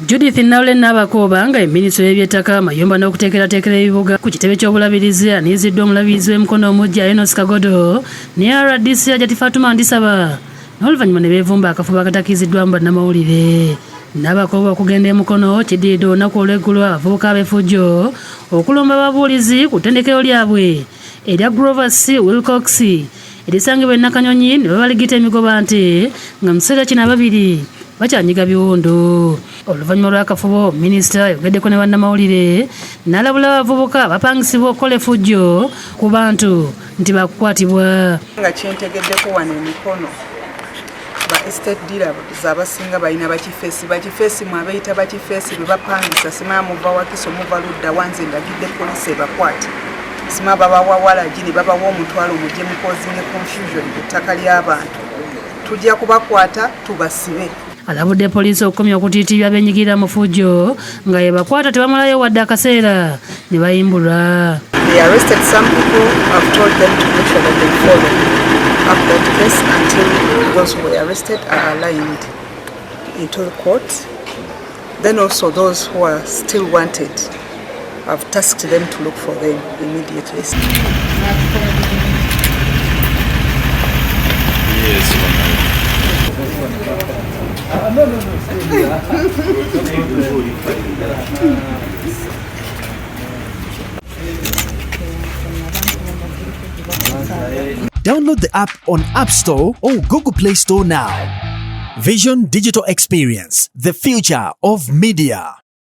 Judith Nabakooba nga minisita w'ebyettaka mayumba n'okuteekerateekera ebibuga ku kitebe ky'obulabirizi aniiziddwa omulabirizi w'emikono omujja Enos Kagodo ne RDC Hajati Fatuma Ndisaba n'oluvannyuma ne beevumba akafuba akatakiiziddwamu bannamawulire. Nabakooba okugenda emukono kiddiridde olunaku olw'eggulo abavubuka ab'effujjo okulumba ababuulizi ku ttendekero lyabwe erya Grover C. Wilcox erisangibwa e Nakanyonyi ne babaligita emigoba nti nga mu kiseera kino ababiri bakyanyiga biwondo. Oluvannyuma lw'akafubo minisita ayogeddeko ne bannamawulire n'alabula abavubuka bapangisibwa okukola effujjo ku bantu nti bakukwatibwa. Nga kyentegeddeko wano emikono ba estate dealers abasinga balina bakifeesi mu abeeyita bakifeesi bwe bapangisa sima muva wakiso muva ludda wanze ndagidde poliisi ebakwate sima babawawala gini babawa omutwalo mujje mukozinge confusion ku ttaka ly'abantu tujja kubakwata tubasibe. Alabudde poliisi okukomya okutiitibya abenyigira mu ffujjo nga yebakwata tebamalayo wadde akaseera ne bayimbulwa. They arrested some people. I've told them to make sure that they follow up that case until those who were arrested are aligned into the court. Then also those who are still wanted, I've tasked them to look for them immediately. Download the app on App Store or Google Play Store now. Vision Digital Experience, the future of media.